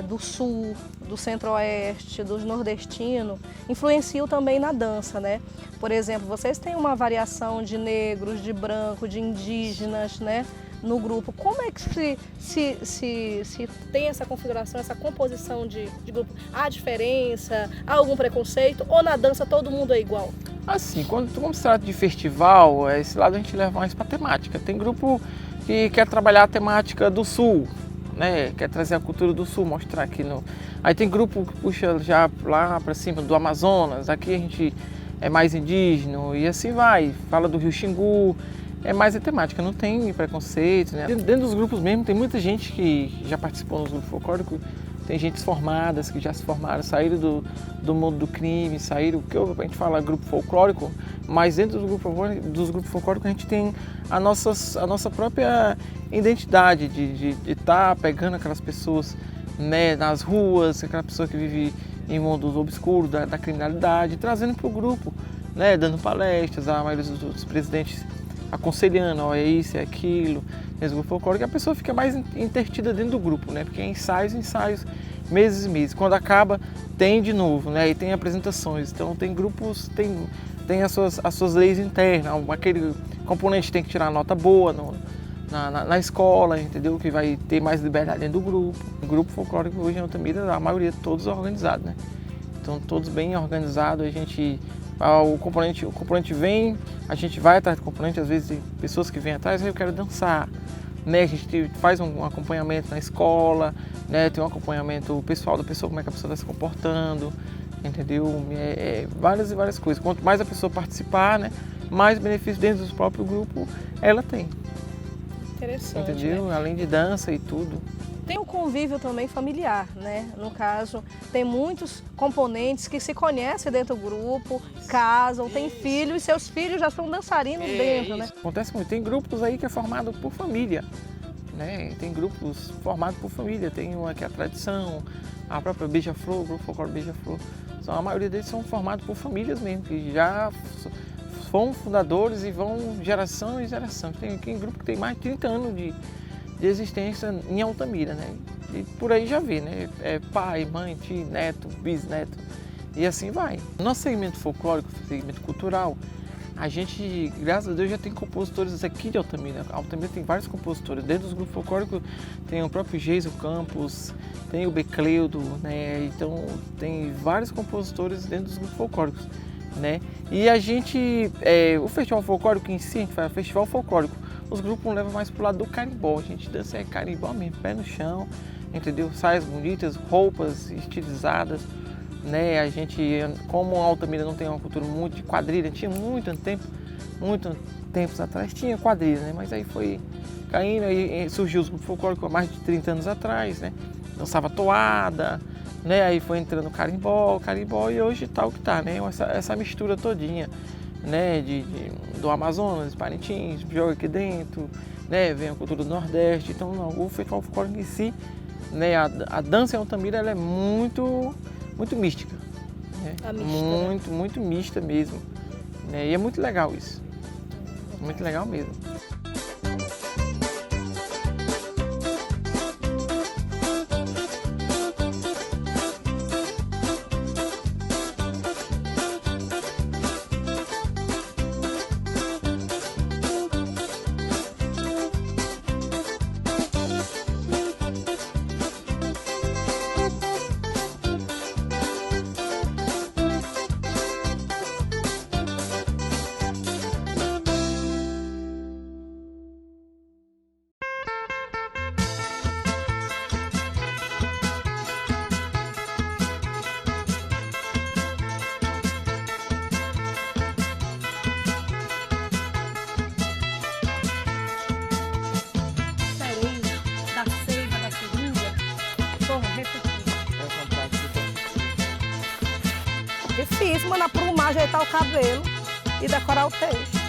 do sul, do centro-oeste, dos nordestinos, influenciam também na dança, né? Por exemplo, vocês têm uma variação de negros, de branco, de indígenas, né, no grupo. Como é que se tem essa configuração, essa composição de grupo? Há diferença? Há algum preconceito? Ou na dança todo mundo é igual? Assim, quando se trata de festival, esse lado a gente leva mais para temática. Tem grupo que quer trabalhar a temática do sul, né? Quer trazer a cultura do sul, mostrar aqui no... Aí tem grupo que puxa já lá para cima do Amazonas, aqui a gente é mais indígena e assim vai. Fala do Rio Xingu, é mais a temática, não tem preconceito, né? Dentro dos grupos mesmo tem muita gente que já participou nos grupos folclóricos, tem gente formadas que já se formaram, saíram do mundo do crime, saíram, que a gente fala grupo folclórico, mas dentro dos grupos folclóricos a gente tem a nossa própria identidade de estar pegando aquelas pessoas, né, nas ruas, aquela pessoa que vive em mundos obscuros da criminalidade, trazendo para o grupo, né, dando palestras, a maioria dos presidentes aconselhando, ó, é isso, é aquilo, nesse grupo folclórico, a pessoa fica mais intertida dentro do grupo, né? Porque é ensaios, meses e meses. Quando acaba, tem de novo, né? E tem apresentações. Então tem grupos, tem as suas leis internas, aquele componente tem que tirar nota boa na escola, entendeu? Que vai ter mais liberdade dentro do grupo. O grupo folclórico hoje em Altamira, a maioria todos organizados, né? Então todos bem organizados, a gente... O componente vem, a gente vai atrás do componente, às vezes tem pessoas que vêm atrás, eu quero dançar, né? A gente faz um acompanhamento na escola, né? Tem um acompanhamento pessoal da pessoa, como é que a pessoa está se comportando, entendeu? Várias e várias coisas. Quanto mais a pessoa participar, né, mais benefícios dentro do próprio grupo ela tem. Interessante, entendeu? né? Além de dança e tudo. Tem o convívio também familiar, né? No caso, tem muitos componentes que se conhecem dentro do grupo, casam, têm filhos e seus filhos já são dançarinos dentro, né? Acontece muito. Tem grupos aí que é formado por família, né? Tem grupos formados por família. Tem uma que é a tradição, a própria Beija-Flor, o grupo folclórico Beija-Flor. A maioria deles são formados por famílias mesmo, que já foram fundadores e vão geração em geração. Tem grupo que tem mais de 30 anos de existência em Altamira, né? E por aí já vê, né? É pai, mãe, tio, neto, bisneto e assim vai. Nosso segmento folclórico, segmento cultural, a gente, graças a Deus, já tem compositores aqui de Altamira. Altamira tem vários compositores. Dentro dos grupos folclóricos tem o próprio Geiso Campos, tem o Becleudo, né? Então tem vários compositores dentro dos grupos folclóricos, né? E a gente, o festival folclórico em si, a gente faz festival folclórico. Os grupos levam mais pro lado do carimbó, a gente dança carimbó mesmo, pé no chão, entendeu? Saias bonitas, roupas estilizadas, né? A gente, como a Altamira não tem uma cultura muito de quadrilha, tinha muito tempos atrás tinha quadrilha, né? Mas aí foi caindo, aí surgiu os grupos folclóricos há mais de 30 anos atrás, né? Dançava toada, né? Aí foi entrando carimbó e hoje tá o que tá, né? Essa mistura todinha, né, do Amazonas, Parintins, joga aqui dentro, né, vem a cultura do Nordeste. Então o festival folclórico em si, né, a dança em Altamira ela é muito mística, né? Muito mista mesmo, né? E é muito legal isso, muito legal mesmo. Difícil, mandar para o mar ajeitar o cabelo e decorar o texto.